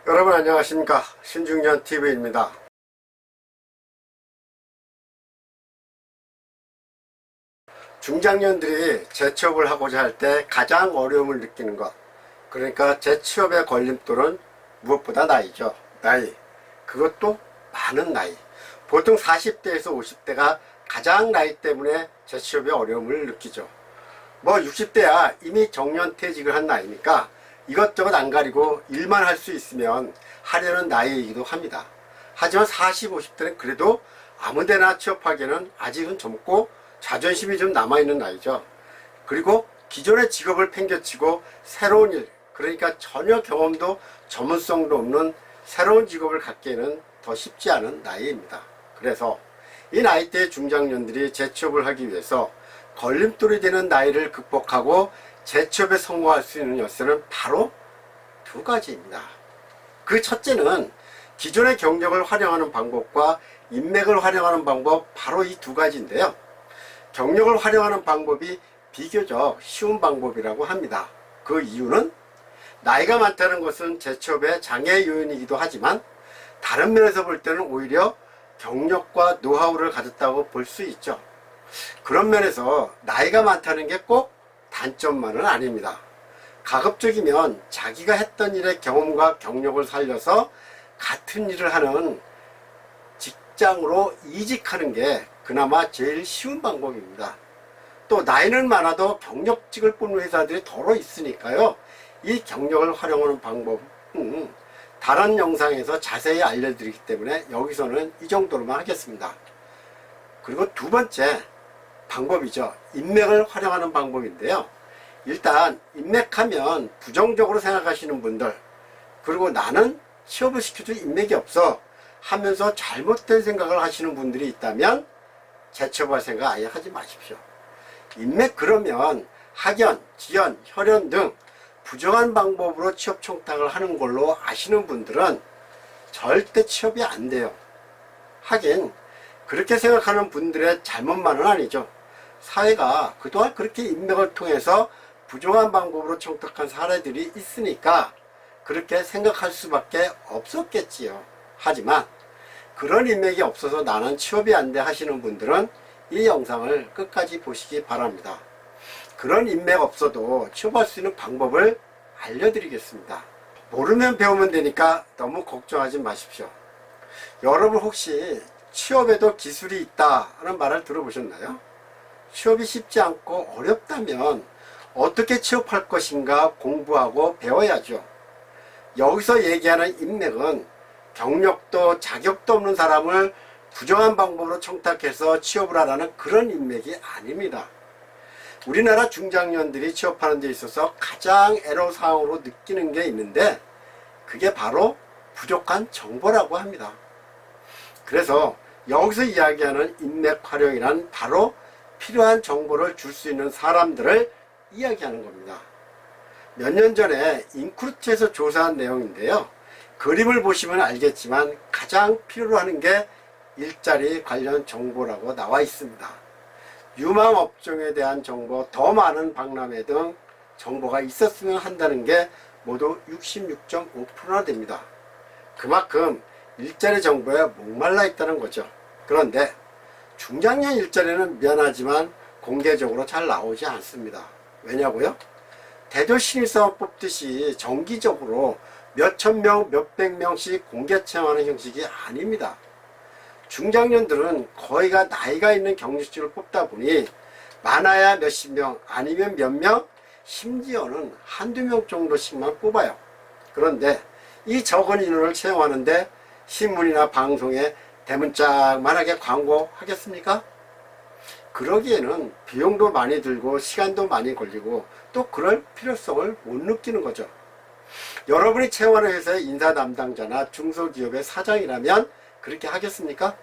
여러분 안녕하십니까, 신중년TV입니다. 중장년들이 재취업을 하고자 할 때 가장 어려움을 느끼는 것, 그러니까 재취업의 걸림돌은 무엇보다 나이죠. 나이, 그것도 많은 나이. 보통 40대에서 50대가 가장 나이 때문에 재취업의 어려움을 느끼죠. 뭐 60대야 이미 정년퇴직을 한 나이니까 이것저것 안 가리고 일만 할 수 있으면 하려는 나이이기도 합니다. 하지만 40, 50대는 그래도 아무데나 취업하기에는 아직은 젊고 자존심이 좀 남아있는 나이죠. 그리고 기존의 직업을 팽개치고 새로운 일, 그러니까 전혀 경험도 전문성도 없는 새로운 직업을 갖기에는 더 쉽지 않은 나이입니다. 그래서 이 나이대의 중장년들이 재취업을 하기 위해서 걸림돌이 되는 나이를 극복하고 재취업에 성공할 수 있는 열쇠는 바로 두 가지입니다. 그 첫째는 기존의 경력을 활용하는 방법과 인맥을 활용하는 방법, 바로 이 두 가지인데요. 경력을 활용하는 방법이 비교적 쉬운 방법이라고 합니다. 그 이유는 나이가 많다는 것은 재취업의 장애 요인이기도 하지만 다른 면에서 볼 때는 오히려 경력과 노하우를 가졌다고 볼 수 있죠. 그런 면에서 나이가 많다는 게 꼭 단점만은 아닙니다. 가급적이면 자기가 했던 일의 경험과 경력을 살려서 같은 일을 하는 직장으로 이직하는 게 그나마 제일 쉬운 방법입니다. 또 나이는 많아도 경력직을 뽑는 회사들이 더러 있으니까요. 이 경력을 활용하는 방법은 다른 영상에서 자세히 알려드리기 때문에 여기서는 이 정도로만 하겠습니다. 그리고 두 번째 방법이죠. 인맥을 활용하는 방법인데요. 일단 인맥하면 부정적으로 생각하시는 분들, 그리고 나는 취업을 시켜줄 인맥이 없어 하면서 잘못된 생각을 하시는 분들이 있다면 재취업할 생각 아예 하지 마십시오. 인맥, 그러면 학연, 지연, 혈연 등 부정한 방법으로 취업 청탁을 하는 걸로 아시는 분들은 절대 취업이 안 돼요. 하긴 그렇게 생각하는 분들의 잘못만은 아니죠. 사회가 그동안 그렇게 인맥을 통해서 부정한 방법으로 청탁한 사례들이 있으니까 그렇게 생각할 수밖에 없었겠지요. 하지만 그런 인맥이 없어서 나는 취업이 안 돼 하시는 분들은 이 영상을 끝까지 보시기 바랍니다. 그런 인맥 없어도 취업할 수 있는 방법을 알려드리겠습니다. 모르면 배우면 되니까 너무 걱정하지 마십시오. 여러분 혹시 취업에도 기술이 있다는 말을 들어보셨나요? 취업이 쉽지 않고 어렵다면 어떻게 취업할 것인가 공부하고 배워야죠. 여기서 얘기하는 인맥은 경력도 자격도 없는 사람을 부정한 방법으로 청탁해서 취업을 하라는 그런 인맥이 아닙니다. 우리나라 중장년들이 취업하는 데 있어서 가장 애로사항으로 느끼는 게 있는데 그게 바로 부족한 정보라고 합니다. 그래서 여기서 이야기하는 인맥 활용이란 바로 필요한 정보를 줄 수 있는 사람들을 이야기하는 겁니다. 몇 년 전에 인크루트에서 조사한 내용인데요. 그림을 보시면 알겠지만 가장 필요로 하는 게 일자리 관련 정보라고 나와 있습니다. 유망 업종에 대한 정보, 더 많은 박람회 등 정보가 있었으면 한다는 게 모두 66.5%나 됩니다. 그만큼 일자리 정보에 목말라 있다는 거죠. 그런데 중장년 일자리는 미안하지만 공개적으로 잘 나오지 않습니다. 왜냐고요? 대졸 신입사원 뽑듯이 정기적으로 몇천 명, 몇백 명씩 공개 채용하는 형식이 아닙니다. 중장년들은 거의가 나이가 있는 경력직을 뽑다 보니 많아야 몇십 명, 아니면 몇 명, 심지어는 한두 명 정도씩만 뽑아요. 그런데 이 적은 인원을 채용하는데 신문이나 방송에 대문짝만하게 광고하겠습니까? 그러기에는 비용도 많이 들고 시간도 많이 걸리고 또 그럴 필요성을 못 느끼는 거죠. 여러분이 채용하는 회사의 인사 담당자나 중소기업의 사장이라면 그렇게 하겠습니까?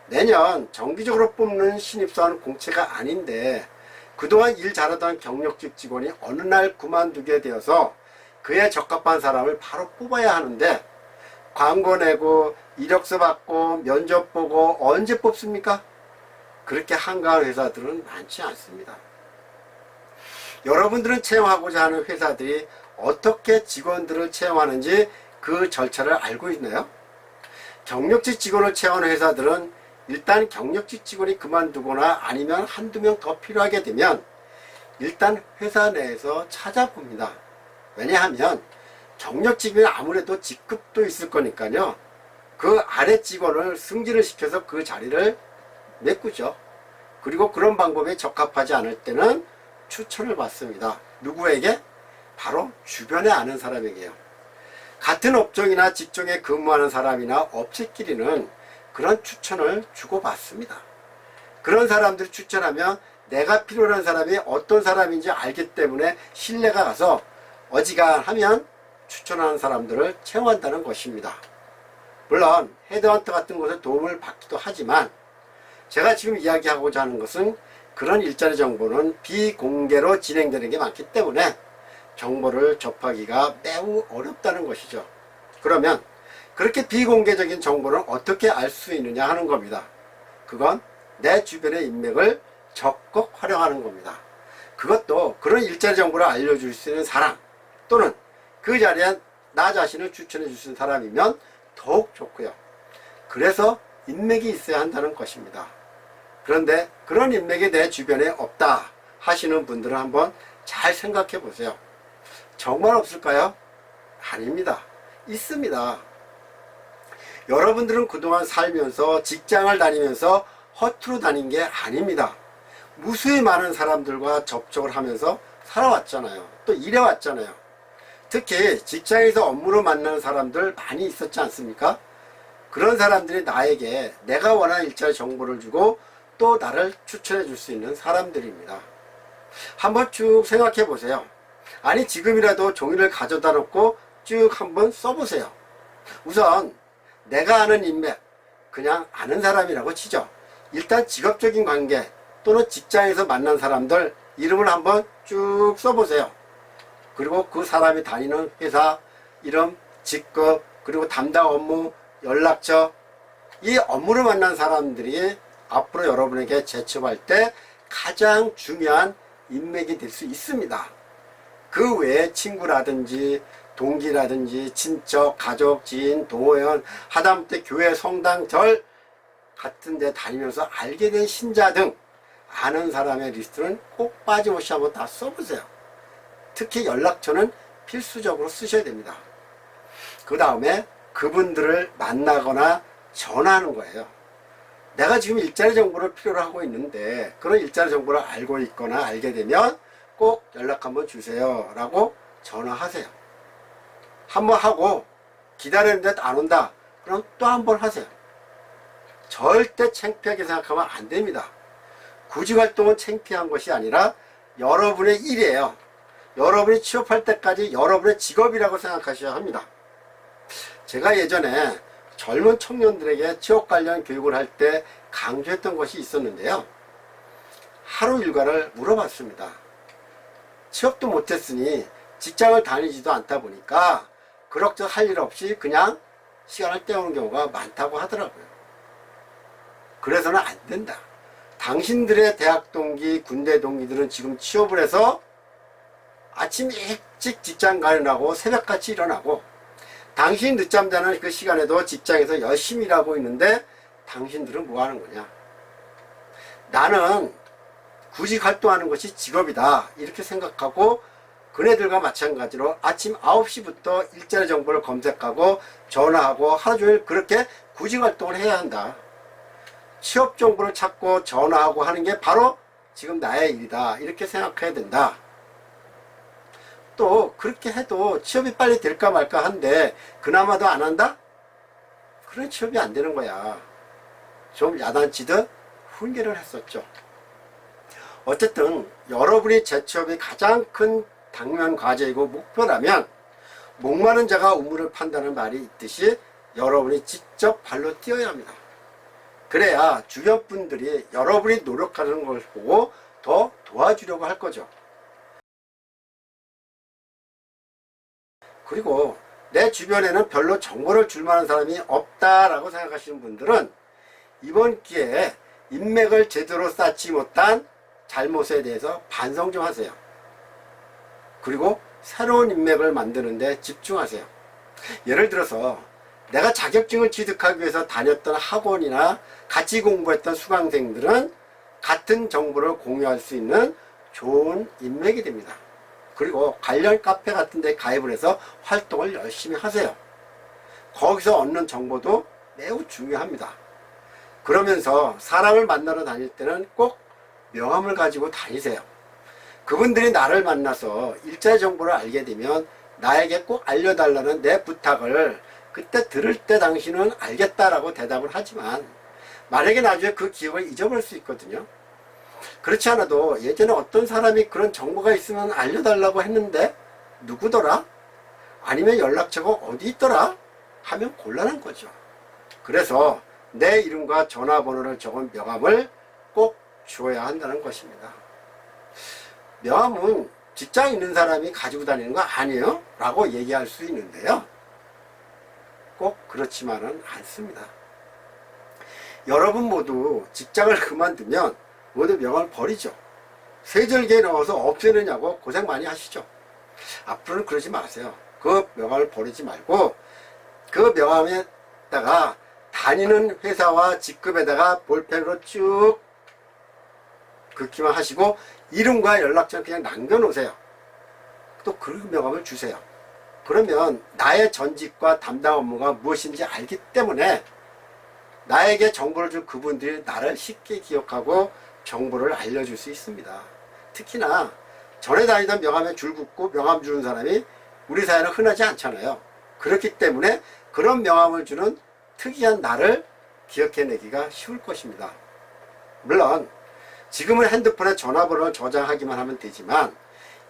내년 정기적으로 뽑는 신입사원 공채가 아닌데 그동안 일 잘하던 경력직 직원이 어느 날 그만두게 되어서 그에 적합한 사람을 바로 뽑아야 하는데 광고 내고 이력서 받고 면접 보고 언제 뽑습니까? 그렇게 한가한 회사들은 많지 않습니다. 여러분들은 채용하고자 하는 회사들이 어떻게 직원들을 채용하는지 그 절차를 알고 있나요? 경력직 직원을 채용하는 회사들은 일단 경력직 직원이 그만두거나 아니면 한두 명 더 필요하게 되면 일단 회사 내에서 찾아봅니다. 왜냐하면 경력직이면 아무래도 직급도 있을 거니까요. 그 아래 직원을 승진을 시켜서 그 자리를 메꾸죠. 그리고 그런 방법에 적합하지 않을 때는 추천을 받습니다. 누구에게? 바로 주변에 아는 사람에게요. 같은 업종이나 직종에 근무하는 사람이나 업체끼리는 그런 추천을 주고받습니다. 그런 사람들이 추천하면 내가 필요한 사람이 어떤 사람인지 알기 때문에 신뢰가 가서 어지간하면 추천하는 사람들을 채용한다는 것입니다. 물론 헤드헌터 같은 곳에 도움을 받기도 하지만 제가 지금 이야기하고자 하는 것은 그런 일자리 정보는 비공개로 진행되는 게 많기 때문에 정보를 접하기가 매우 어렵다는 것이죠. 그러면 그렇게 비공개적인 정보를 어떻게 알 수 있느냐 하는 겁니다. 그건 내 주변의 인맥을 적극 활용하는 겁니다. 그것도 그런 일자리 정보를 알려줄 수 있는 사람 또는 그 자리에 나 자신을 추천해 줄 수 있는 사람이면 더욱 좋고요. 그래서 인맥이 있어야 한다는 것입니다. 그런데 그런 인맥이 내 주변에 없다 하시는 분들은 한번 잘 생각해 보세요. 정말 없을까요? 아닙니다. 있습니다. 여러분들은 그동안 살면서 직장을 다니면서 허투루 다닌 게 아닙니다. 무수히 많은 사람들과 접촉을 하면서 살아왔잖아요. 또 일해왔잖아요. 특히 직장에서 업무로 만나는 사람들 많이 있었지 않습니까? 그런 사람들이 나에게 내가 원하는 일자리 정보를 주고 또 나를 추천해 줄 수 있는 사람들입니다. 한번 쭉 생각해 보세요. 아니 지금이라도 종이를 가져다 놓고 쭉 한번 써보세요. 우선 내가 아는 인맥, 그냥 아는 사람이라고 치죠. 일단 직업적인 관계 또는 직장에서 만난 사람들 이름을 한번 쭉 써보세요. 그리고 그 사람이 다니는 회사 이름, 직급, 그리고 담당 업무, 연락처, 이 업무를 만난 사람들이 앞으로 여러분에게 재취업할 때 가장 중요한 인맥이 될 수 있습니다. 그 외에 친구라든지 동기라든지 친척, 가족, 지인, 동호연, 하다못해 교회, 성당, 절 같은 데 다니면서 알게 된 신자 등 아는 사람의 리스트는 꼭 빠짐없이 한번 다 써보세요. 특히 연락처는 필수적으로 쓰셔야 됩니다. 그 다음에 그분들을 만나거나 전화하는 거예요. 내가 지금 일자리 정보를 필요로 하고 있는데 그런 일자리 정보를 알고 있거나 알게 되면 꼭 연락 한번 주세요 라고 전화하세요. 한번 하고 기다리는데 안 온다 그럼 또 한번 하세요. 절대 창피하게 생각하면 안 됩니다. 구직활동은 창피한 것이 아니라 여러분의 일이에요. 여러분이 취업할 때까지 여러분의 직업이라고 생각하셔야 합니다. 제가 예전에 젊은 청년들에게 취업 관련 교육을 할 때 강조했던 것이 있었는데요. 하루 일과를 물어봤습니다. 취업도 못했으니 직장을 다니지도 않다 보니까 그럭저럭 할 일 없이 그냥 시간을 때우는 경우가 많다고 하더라고요. 그래서는 안 된다. 당신들의 대학 동기, 군대 동기들은 지금 취업을 해서 아침 일찍 직장 가느라고 새벽같이 일어나고 당신이 늦잠 자는 그 시간에도 직장에서 열심히 일하고 있는데 당신들은 뭐 하는 거냐? 나는 구직 활동하는 것이 직업이다 이렇게 생각하고 그네들과 마찬가지로 아침 9시부터 일자리 정보를 검색하고 전화하고 하루 종일 그렇게 구직 활동을 해야 한다. 취업 정보를 찾고 전화하고 하는 게 바로 지금 나의 일이다 이렇게 생각해야 된다. 또 그렇게 해도 취업이 빨리 될까 말까 한데 그나마도 안 한다? 그런 취업이 안 되는 거야. 좀 야단치듯 훈계를 했었죠. 어쨌든 여러분이 재취업이 가장 큰 당면 과제이고 목표라면 목마른 자가 우물을 판다는 말이 있듯이 여러분이 직접 발로 뛰어야 합니다. 그래야 주변 분들이 여러분이 노력하는 걸 보고 더 도와주려고 할 거죠. 그리고 내 주변에는 별로 정보를 줄 만한 사람이 없다라고 생각하시는 분들은 이번 기회에 인맥을 제대로 쌓지 못한 잘못에 대해서 반성 좀 하세요. 그리고 새로운 인맥을 만드는 데 집중하세요. 예를 들어서 내가 자격증을 취득하기 위해서 다녔던 학원이나 같이 공부했던 수강생들은 같은 정보를 공유할 수 있는 좋은 인맥이 됩니다. 그리고 관련 카페 같은 데 가입을 해서 활동을 열심히 하세요. 거기서 얻는 정보도 매우 중요합니다. 그러면서 사람을 만나러 다닐 때는 꼭 명함을 가지고 다니세요. 그분들이 나를 만나서 일자리 정보를 알게 되면 나에게 꼭 알려달라는 내 부탁을 그때 들을 때 당신은 알겠다라고 대답을 하지만 만약에 나중에 그 기억을 잊어버릴 수 있거든요. 그렇지 않아도 예전에 어떤 사람이 그런 정보가 있으면 알려달라고 했는데 누구더라? 아니면 연락처가 어디 있더라? 하면 곤란한 거죠. 그래서 내 이름과 전화번호를 적은 명함을 꼭 주어야 한다는 것입니다. 명함은 직장 있는 사람이 가지고 다니는 거 아니에요? 라고 얘기할 수 있는데요. 꼭 그렇지만은 않습니다. 여러분 모두 직장을 그만두면 모두 명함을 버리죠. 세절기에 넣어서 없애느냐고 고생 많이 하시죠. 앞으로는 그러지 마세요. 그 명함을 버리지 말고 그 명함에다가 다니는 회사와 직급에다가 볼펜으로 쭉 긋기만 하시고 이름과 연락처를 그냥 남겨놓으세요. 또 그 명함을 주세요. 그러면 나의 전직과 담당 업무가 무엇인지 알기 때문에 나에게 정보를 준 그분들이 나를 쉽게 기억하고 정보를 알려줄 수 있습니다. 특히나 전에 다니던 명함에 줄 긋고 명함 주는 사람이 우리 사회는 흔하지 않잖아요. 그렇기 때문에 그런 명함을 주는 특이한 나를 기억해내기가 쉬울 것입니다. 물론 지금은 핸드폰에 전화번호를 저장하기만 하면 되지만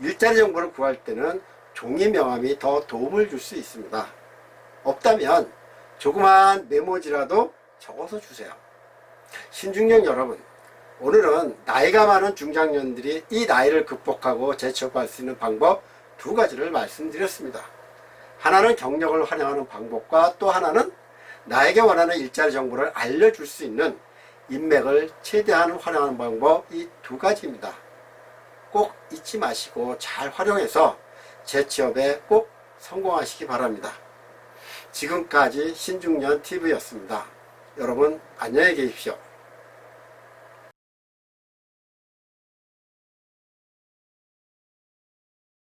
일자리 정보를 구할 때는 종이 명함이 더 도움을 줄 수 있습니다. 없다면 조그마한 메모지라도 적어서 주세요. 신중년 여러분, 오늘은 나이가 많은 중장년들이 이 나이를 극복하고 재취업할 수 있는 방법 두 가지를 말씀드렸습니다. 하나는 경력을 활용하는 방법과 또 하나는 나에게 원하는 일자리 정보를 알려줄 수 있는 인맥을 최대한 활용하는 방법, 이 두 가지입니다. 꼭 잊지 마시고 잘 활용해서 재취업에 꼭 성공하시기 바랍니다. 지금까지 신중년 TV였습니다. 여러분 안녕히 계십시오.